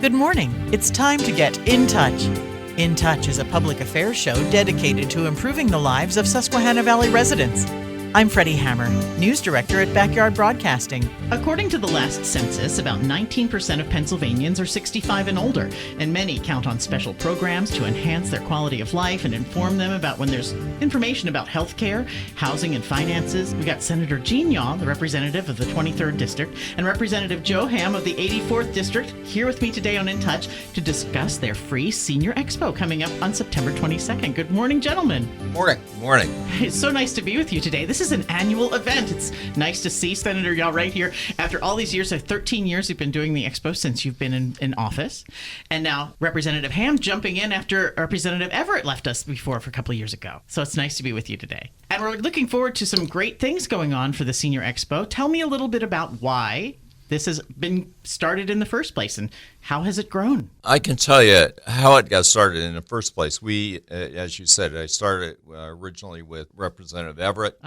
Good morning. It's time to get in touch. In Touch is a public affairs show dedicated to improving the lives of Susquehanna Valley residents. I'm Freddi Hammer, News Director at Backyard Broadcasting. According to the last census, about 19% of Pennsylvanians are 65 and older, and many count on special programs to enhance their quality of life and inform them about when there's information about health care, housing, and finances. We got Senator Jean Yaw, the representative of the 23rd District, and Representative Joe Hamm of the 84th District, here with me today on In Touch to discuss their free Senior Expo coming up on September 22nd. Good morning, gentlemen. Morning. Morning. It's so nice to be with you today. This is an annual event. It's nice to see Senator Yaw right here. After all these years, 13 years you've been doing the expo since you've been in office. And now Representative Hamm jumping in after Representative Everett left us before for a couple of years ago. So it's nice to be with you today. And we're looking forward to some great things going on for the Senior Expo. Tell me a little bit about why this has been started in the first place and how has it grown? I can tell you how it got started in the first place. We, as you said, I started originally with Representative Everett.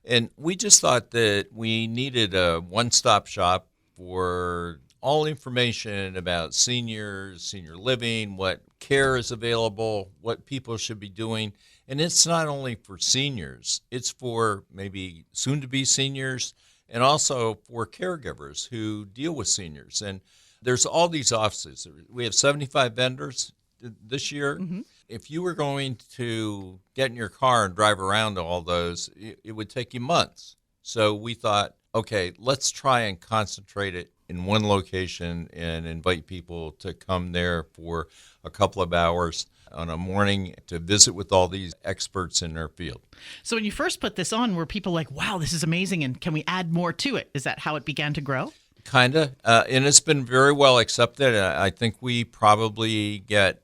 And we just thought that we needed a one-stop shop for all information about seniors, senior living, what care is available, what people should be doing. And it's not only for seniors, it's for maybe soon-to-be seniors and also for caregivers who deal with seniors. And there's all these offices. We have 75 vendors this year. If you were going to get in your car and drive around to all those, it would take you months. So we thought, okay, let's try and concentrate it in one location and invite people to come there for a couple of hours on a morning to visit with all these experts in their field. So when you first put this on, were people like, wow, this is amazing, and can we add more to it? Is that how it began to grow? Kind of. And it's been very well accepted. I think we probably get,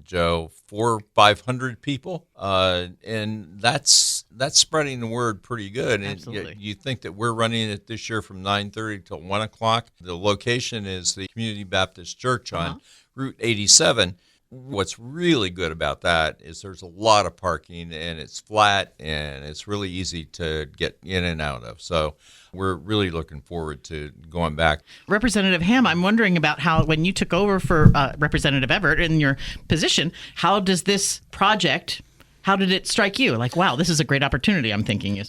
Joe, 400 or 500 people, and that's spreading the word pretty good. Absolutely. And you think that we're running it this year from 9:30 till 1 o'clock. The location is the Community Baptist Church on Route 87. What's really good about that is there's a lot of parking, and it's flat, and it's really easy to get in and out of. So we're really looking forward to going back. Representative Hamm, I'm wondering about how, when you took over for Representative Everett in your position, how does this project, how did it strike you? Like, wow, this is a great opportunity, I'm thinking.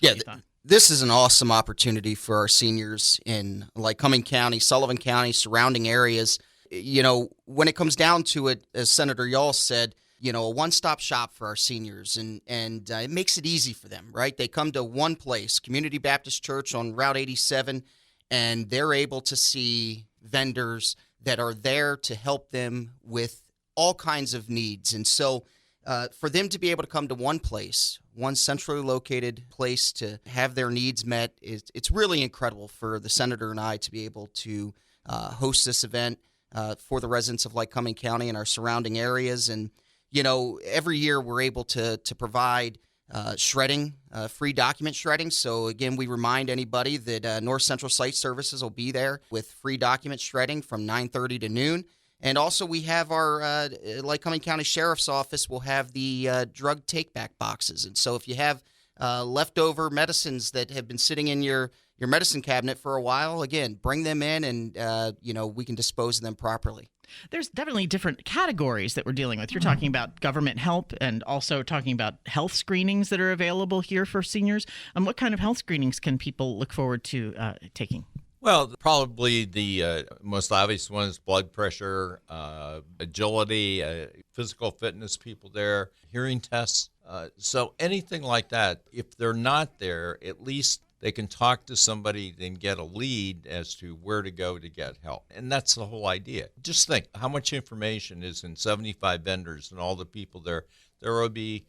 This is an awesome opportunity for our seniors in Lycoming County, Sullivan County, surrounding areas. You know, when it comes down to it, as Senator Yaw said, you know, a one-stop shop for our seniors, and it makes it easy for them, right? They come to one place, Community Baptist Church on Route 87, and they're able to see vendors that are there to help them with all kinds of needs. And so for them to be able to come to one place, one centrally located place to have their needs met, it's really incredible for the Senator and I to be able to host this event for the residents of Lycoming County and our surrounding areas. And, you know, every year we're able to provide shredding, free document shredding. So, again, we remind anybody that North Central Site Services will be there with free document shredding from 9:30 to noon. And also we have our Lycoming County Sheriff's Office will have the drug take-back boxes. And so if you have leftover medicines that have been sitting in your medicine cabinet for a while, again, bring them in and, we can dispose of them properly. There's definitely different categories that we're dealing with. You're talking about government help and also talking about health screenings that are available here for seniors. What kind of health screenings can people look forward to taking? Well, probably the most obvious one is blood pressure, agility, physical fitness people there, hearing tests. So anything like that, if they're not there, at least they can talk to somebody and get a lead as to where to go to get help. And that's the whole idea. Just think how much information is in 75 vendors and all the people there. There will be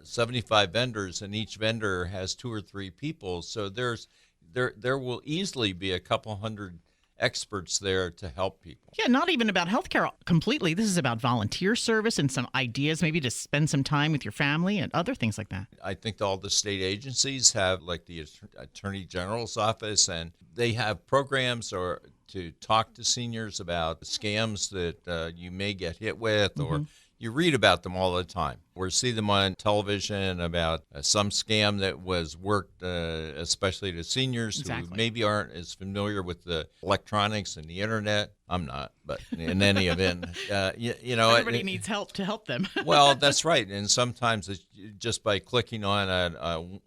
75 vendors, and each vendor has 2 or 3 people. So there will easily be a couple hundred experts there to help people. Yeah, not even about healthcare completely. This is about volunteer service and some ideas maybe to spend some time with your family and other things like that. I think all the state agencies have, like the Attorney General's office, and they have programs to talk to seniors about scams that you may get hit with, or You read about them all the time, or see them on television about some scam that was worked, especially to seniors who maybe aren't as familiar with the electronics and the internet. I'm not, but in any event, everybody needs help to help them. Well, that's right. And sometimes it's just by clicking on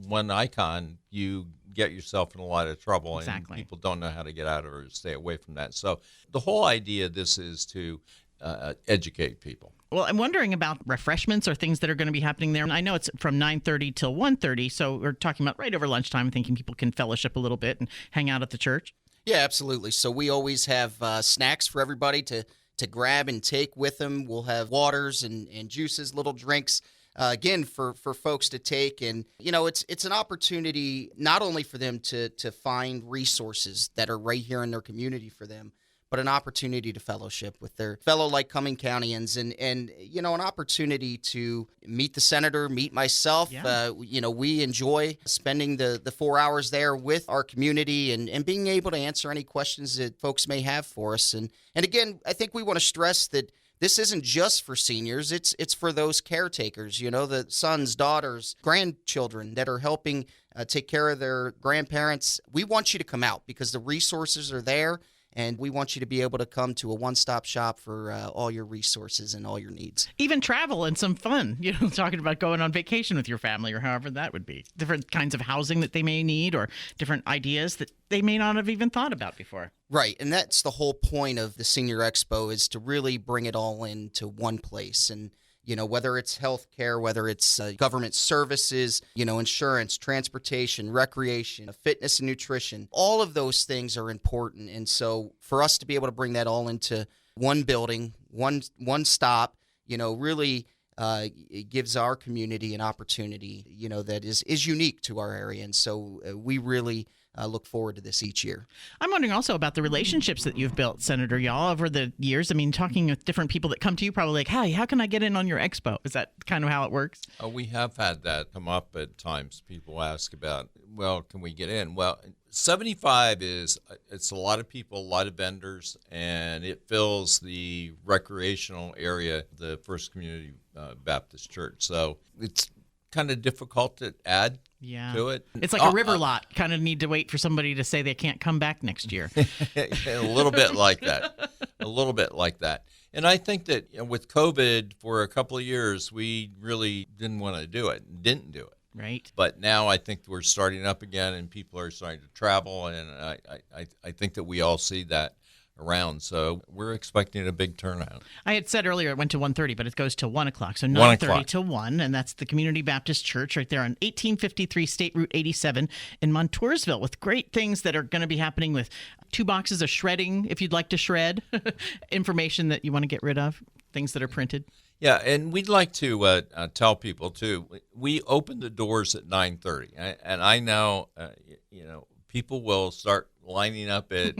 one icon, you get yourself in a lot of trouble, and people don't know how to get out of it or stay away from that. So the whole idea of this is to educate people. Well, I'm wondering about refreshments or things that are going to be happening there. I know it's from 9:30 till 1:30, so we're talking about right over lunchtime, thinking people can fellowship a little bit and hang out at the church. Yeah, absolutely. So we always have snacks for everybody to grab and take with them. We'll have waters and juices, little drinks, again, for folks to take. And, it's an opportunity not only for them to find resources that are right here in their community for them, but an opportunity to fellowship with their fellow Lycoming Countyans and an opportunity to meet the senator, meet myself. Yeah. We enjoy spending the 4 hours there with our community and being able to answer any questions that folks may have for us. And again, I think we want to stress that this isn't just for seniors. It's for those caretakers, the sons, daughters, grandchildren that are helping take care of their grandparents. We want you to come out because the resources are there. And we want you to be able to come to a one-stop shop for all your resources and all your needs. Even travel and some fun, talking about going on vacation with your family or however that would be. Different kinds of housing that they may need or different ideas that they may not have even thought about before. Right, and that's the whole point of the Senior Expo is to really bring it all into one place. And whether it's healthcare, whether it's government services, insurance, transportation, recreation, fitness and nutrition, all of those things are important. And so for us to be able to bring that all into one building, one stop, really it gives our community an opportunity, that is unique to our area. And so we really look forward to this each year. I'm wondering also about the relationships that you've built, Senator Y'all, over the years. I mean, talking with different people that come to you probably like, hey, how can I get in on your expo? Is that kind of how it works? We have had that come up at times. People ask about, well, can we get in? Well, 75 it's a lot of people, a lot of vendors, and it fills the recreational area, the First Community Baptist Church. So it's kind of difficult to add to it. It's like a river lot. Kind of need to wait for somebody to say they can't come back next year. A little bit like that. A little bit like that. And I think that with COVID for a couple of years, we really didn't want to do it, didn't do it. Right. But now I think we're starting up again and people are starting to travel. And I think that we all see that around. So we're expecting a big turnout. I had said earlier it went to 1:30, but it goes to 1 o'clock. So 9:30 to 1, and that's the Community Baptist Church right there on 1853 State Route 87 in Montoursville, with great things that are going to be happening with 2 boxes of shredding, if you'd like to shred, information that you want to get rid of, things that are printed. Yeah, and we'd like to tell people, too, we open the doors at 9:30, and I know, people will start lining up at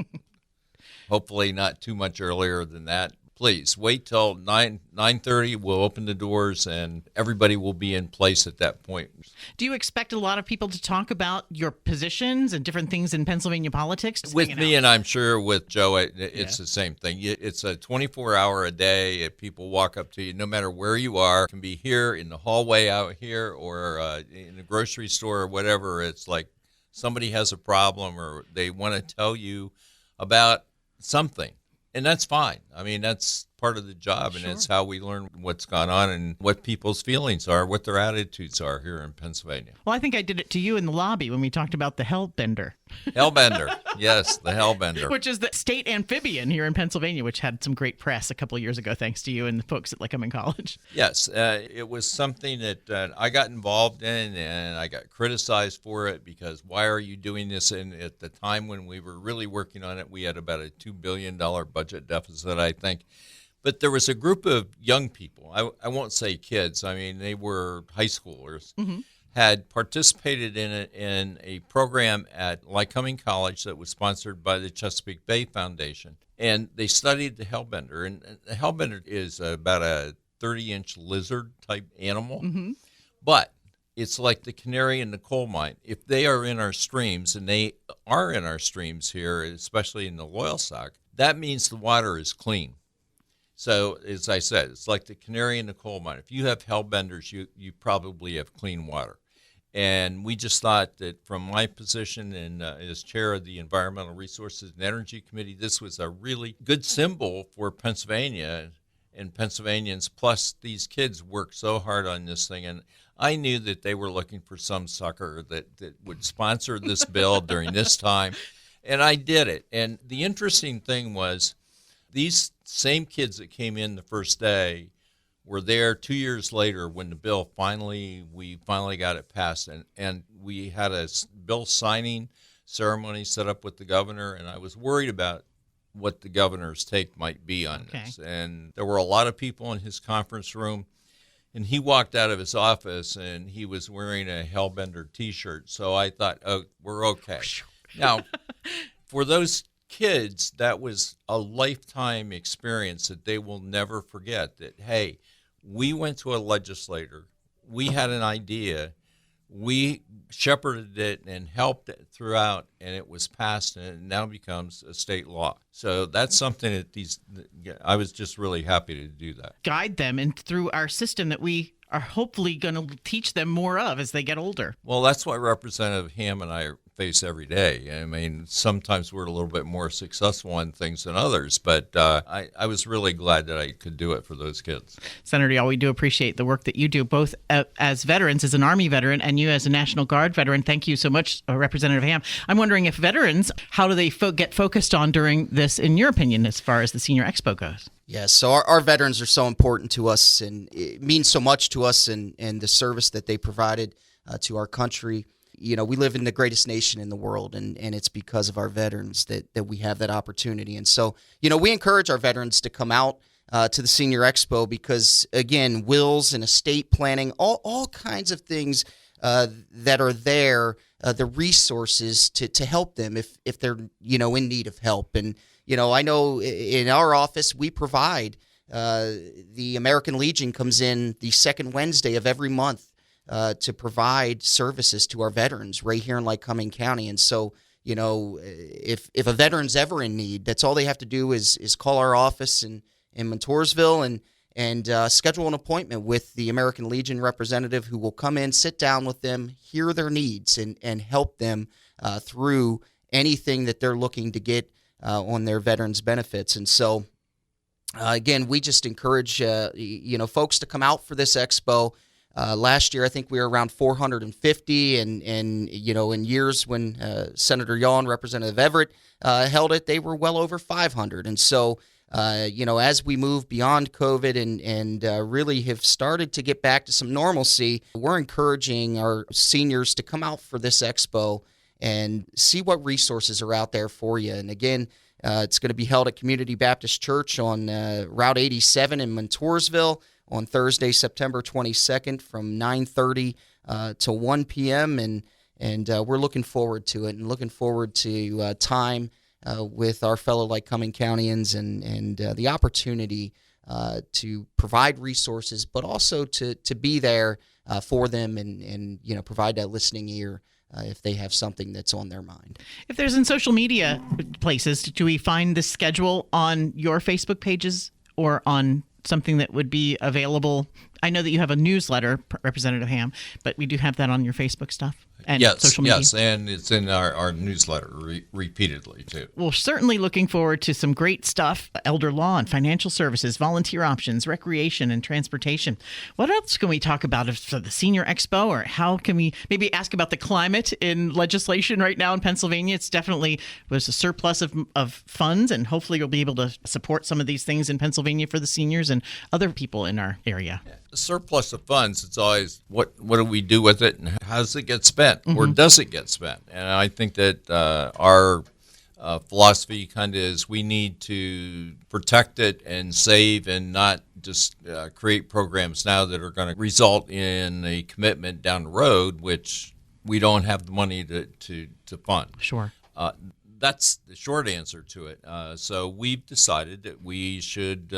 hopefully not too much earlier than that. Please wait till 9:30. We'll open the doors and everybody will be in place at that point. Do you expect a lot of people to talk about your positions and different things in Pennsylvania politics? With me, and I'm sure with Joe, it's the same thing. It's a 24-hour a day. If people walk up to you, no matter where you are, it can be here in the hallway out here or in a grocery store or whatever. It's like somebody has a problem or they want to tell you about something, and that's fine. I mean, that's part of the job, and it's how we learn what's gone on and what people's feelings are, what their attitudes are here in Pennsylvania. Well, I think I did it to you in the lobby when we talked about the Hellbender. Hellbender, yes, the Hellbender. Which is the state amphibian here in Pennsylvania, which had some great press a couple of years ago, thanks to you and the folks at Lycoming College. Yes, it was something that I got involved in, and I got criticized for it because why are you doing this? And at the time when we were really working on it, we had about a $2 billion budget deficit, I think. But there was a group of young people, I won't say kids, I mean, they were high schoolers, had participated in a program at Lycoming College that was sponsored by the Chesapeake Bay Foundation. And they studied the Hellbender. And the Hellbender is about a 30-inch lizard-type animal. But it's like the canary in the coal mine. If they are in our streams, and they are in our streams here, especially in the Loyalsock, that means the water is clean. So, as I said, it's like the canary in the coal mine. If you have hellbenders, you probably have clean water. And we just thought that from my position and as chair of the Environmental Resources and Energy Committee, this was a really good symbol for Pennsylvania and Pennsylvanians. Plus, these kids worked so hard on this thing. And I knew that they were looking for some sucker that would sponsor this bill during this time. And I did it. And the interesting thing was these same kids that came in the first day were there 2 years later when the bill we finally got it passed. And we had a bill signing ceremony set up with the governor. And I was worried about what the governor's take might be on this. And there were a lot of people in his conference room. And he walked out of his office, and he was wearing a Hellbender T-shirt. So I thought, oh, we're okay. Now, for those kids, that was a lifetime experience that they will never forget. That, hey, we went to a legislator. We had an idea. We shepherded it and helped it throughout, and it was passed, and it now becomes a state law. So that's something that I was just really happy to do that. Guide them and through our system that we are hopefully going to teach them more of as they get older. Well, that's what Representative Hamm and I face every day. I mean, sometimes we're a little bit more successful on things than others, but I was really glad that I could do it for those kids. Senator Yall, we do appreciate the work that you do, both as veterans, as an Army veteran, and you as a National Guard veteran. Thank you so much, Representative Hamm. I'm wondering if veterans, how do they get focused on during this, in your opinion, as far as the Senior Expo goes? Yes, so our veterans are so important to us, and it means so much to us and the service that they provided to our country. You know, we live in the greatest nation in the world, and it's because of our veterans that we have that opportunity. And so, you know, we encourage our veterans to come out to the Senior Expo because, again, wills and estate planning, all kinds of things that are there, the resources to help them if they're, you know, in need of help. And, you know, I know in our office we provide, the American Legion comes in the second Wednesday of every month to provide services to our veterans right here in Lycoming County. And so, you know, if a veteran's ever in need, that's all they have to do is call our office in Montoursville and schedule an appointment with the American Legion representative who will come in, sit down with them, hear their needs, and help them through anything that they're looking to get on their veterans benefits. And so, again, we just encourage, you know, folks to come out for this expo. Last year, I think we were around 450, and you know, in years when Senator Yall and Representative Everett held it, they were well over 500. And so, you know, as we move beyond COVID and really have started to get back to some normalcy, we're encouraging our seniors to come out for this expo and see what resources are out there for you. And again, it's going to be held at Community Baptist Church on Route 87 in Montoursville on Thursday, September 22nd from 9:30 to 1 p.m. And we're looking forward to it and looking forward to time with our fellow Lycoming Countyans and the opportunity to provide resources, but also to be there for them and you know, provide that listening ear if they have something that's on their mind. If there's in social media places, do we find the schedule on your Facebook pages or on something that would be available? I know that you have a newsletter, Representative Hamm, but we do have that on your Facebook stuff and social media. Yes, and it's in our newsletter repeatedly, too. Well, certainly looking forward to some great stuff, elder law and financial services, volunteer options, recreation, and transportation. What else can we talk about for the Senior Expo, or how can we maybe ask about the climate in legislation right now in Pennsylvania? It's definitely was a surplus of funds, and hopefully you'll be able to support some of these things in Pennsylvania for the seniors and other people in our area. The surplus of funds, it's always what do we do with it and how does it get spent, or does it get spent? And I think that our philosophy kind of is we need to protect it and save and not just create programs now that are going to result in a commitment down the road, which we don't have the money to fund. Sure. That's the short answer to it. So we've decided that we should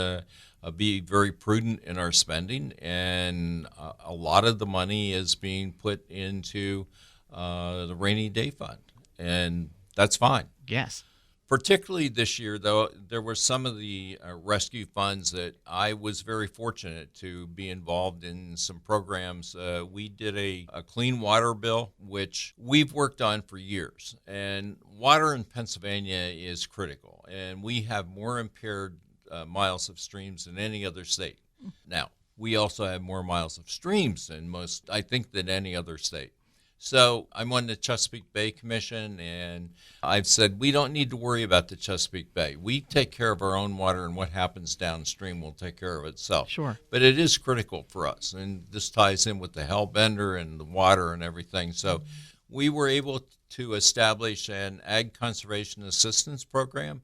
be very prudent in our spending, and a lot of the money is being put into the rainy day fund, and that's fine. Yes. Particularly this year, though, there were some of the rescue funds that I was very fortunate to be involved in some programs. We did a clean water bill, which we've worked on for years. And water in Pennsylvania is critical. And we have more impaired miles of streams than any other state. Now, we also have more miles of streams than than any other state. So I'm on the Chesapeake Bay Commission, and I've said we don't need to worry about the Chesapeake Bay. We take care of our own water, and what happens downstream will take care of itself. Sure. But it is critical for us, and this ties in with the Hellbender and the water and everything. So we were able to establish an Ag Conservation Assistance Program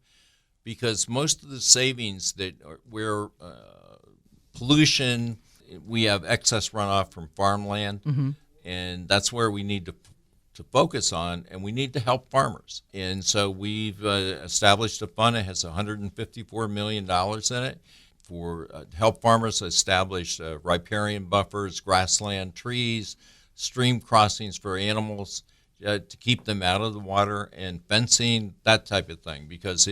because most of the savings we're pollution, we have excess runoff from farmland. Mm-hmm. And that's where we need to focus on, and we need to help farmers. And so we've established a fund that has $154 million in it for help farmers establish riparian buffers, grassland trees, stream crossings for animals to keep them out of the water, and fencing, that type of thing, because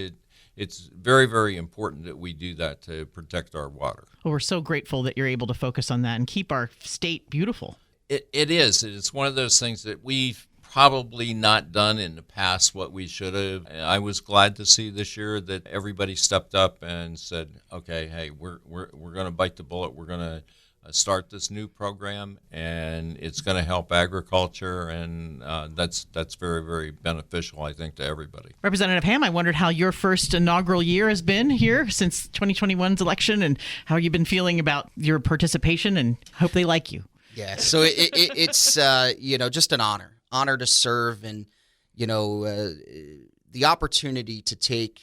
it's very, very important that we do that to protect our water. Well, we're so grateful that you're able to focus on that and keep our state beautiful. It is. It's one of those things that we've probably not done in the past what we should have. I was glad to see this year that everybody stepped up and said, okay, hey, we're going to bite the bullet. We're going to start this new program, and it's going to help agriculture, and that's very, very beneficial, I think, to everybody. Representative Hamm, I wondered how your first inaugural year has been here since 2021's election, and how you've been feeling about your participation, and hope they like you. Yeah, so it's just an honor to serve, and the opportunity to take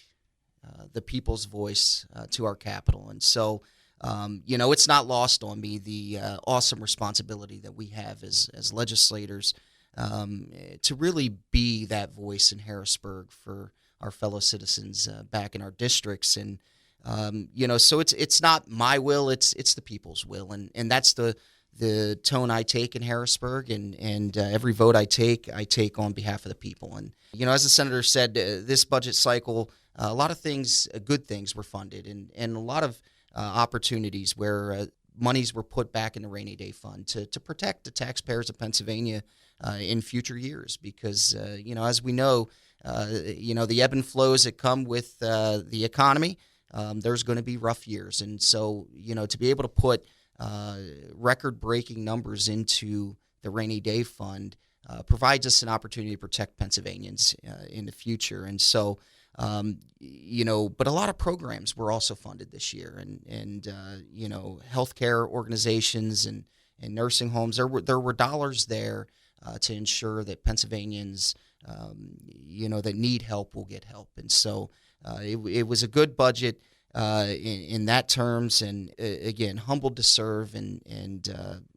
the people's voice to our capital. And so it's not lost on me the awesome responsibility that we have as legislators to really be that voice in Harrisburg for our fellow citizens back in our districts. And so it's not my will, it's the people's will, and that's the tone I take in Harrisburg, and every vote I take on behalf of the people. And, as the senator said, this budget cycle, a lot of things, good things were funded, and a lot of opportunities where monies were put back in the rainy day fund to protect the taxpayers of Pennsylvania in future years. Because, as we know, the ebb and flows that come with the economy, there's going to be rough years. And so, to be able to put record-breaking numbers into the rainy day fund provides us an opportunity to protect Pennsylvanians in the future. And so, but a lot of programs were also funded this year, and healthcare organizations and nursing homes. There were dollars there to ensure that Pennsylvanians, that need help will get help. And so it was a good budget. In that terms, and again, humbled to serve, and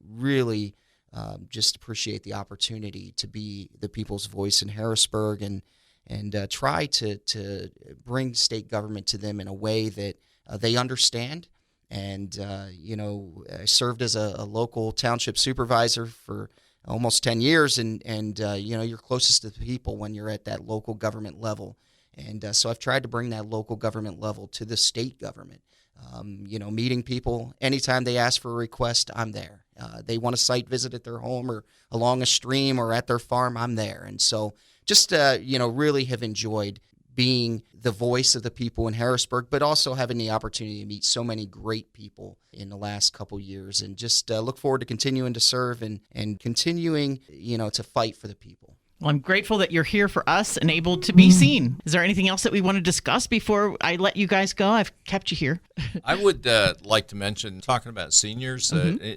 really just appreciate the opportunity to be the people's voice in Harrisburg, and try to bring state government to them in a way that they understand. And I served as a local township supervisor for almost 10 years, and you're closest to the people when you're at that local government level. And so I've tried to bring that local government level to the state government. Meeting people anytime they ask for a request, I'm there. They want a site visit at their home or along a stream or at their farm, I'm there. And so just, really have enjoyed being the voice of the people in Harrisburg, but also having the opportunity to meet so many great people in the last couple years, and just look forward to continuing to serve and continuing, to fight for the people. Well, I'm grateful that you're here for us and able to be seen. Is there anything else that we want to discuss before I let you guys go? I've kept you here. I would like to mention, talking about seniors,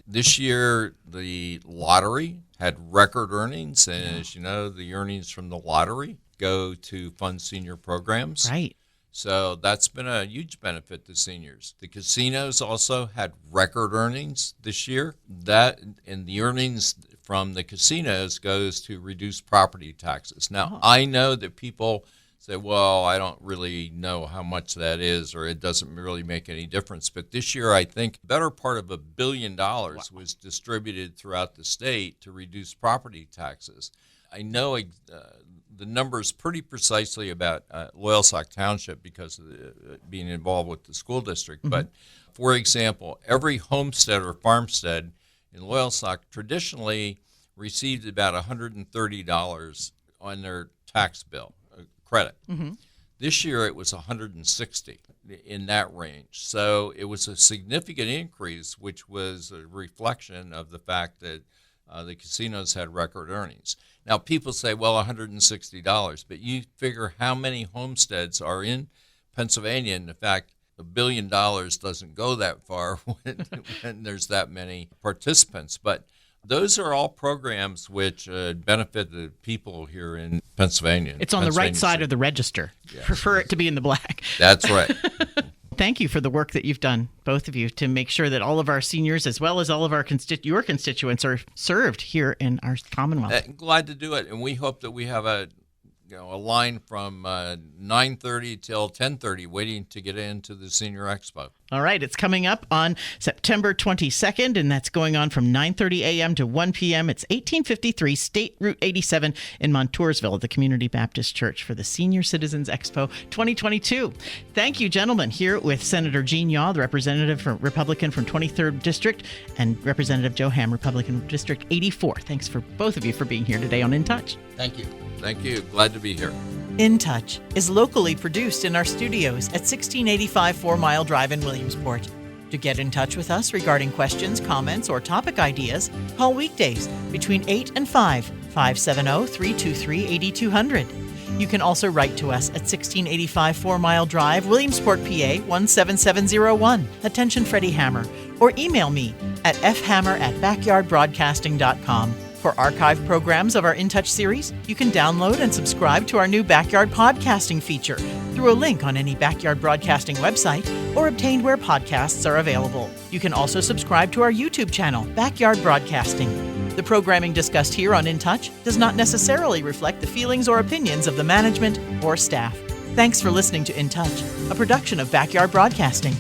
this year the lottery had record earnings. And as you know, the earnings from the lottery go to fund senior programs. Right. So that's been a huge benefit to seniors. The casinos also had record earnings this year. And the earnings from the casinos goes to reduce property taxes. Now, I know that people say, well, I don't really know how much that is, or it doesn't really make any difference. But this year, I think better part of $1 billion was distributed throughout the state to reduce property taxes. I know the numbers pretty precisely about Loyalsock Township because of being involved with the school district. Mm-hmm. But, for example, every homestead or farmstead in Loyalsock traditionally received about $130 on their tax bill credit. Mm-hmm. This year it was $160 in that range. So it was a significant increase, which was a reflection of the fact that the casinos had record earnings. Now, people say, well, $160, but you figure how many homesteads are in Pennsylvania. And in fact, $1 billion doesn't go that far when there's that many participants. But those are all programs which benefit the people here in Pennsylvania. It's on the right side of the register. Yes. Prefer it to be in the black. That's right. Thank you for the work that you've done, both of you, to make sure that all of our seniors, as well as all of our your constituents, are served here in our Commonwealth. Glad to do it, and we hope that we have a line from 9:30 till 10:30 waiting to get into the Senior Expo. All right, it's coming up on September 22nd, and that's going on from 9:30 a.m. to 1 p.m. It's 1853 State Route 87 in Montoursville at the Community Baptist Church for the Senior Citizens Expo 2022. Thank you, gentlemen, here with Senator Gene Yaw, the Republican from 23rd District, and Representative Joe Hamm, Republican from District 84. Thanks for both of you for being here today on In Touch. Thank you. Thank you. Glad to be here. In Touch is locally produced in our studios at 1685 4 Mile Drive in Williamsport. To get in touch with us regarding questions, comments, or topic ideas, call weekdays between 8 and 5, 570-323-8200. You can also write to us at 1685 4 Mile Drive, Williamsport, PA 17701. Attention Freddi Hammer. Or email me at fhammer@backyardbroadcasting.com. For archive programs of our In Touch series, you can download and subscribe to our new Backyard Podcasting feature through a link on any Backyard Broadcasting website or obtained where podcasts are available. You can also subscribe to our YouTube channel, Backyard Broadcasting. The programming discussed here on In Touch does not necessarily reflect the feelings or opinions of the management or staff. Thanks for listening to In Touch, a production of Backyard Broadcasting.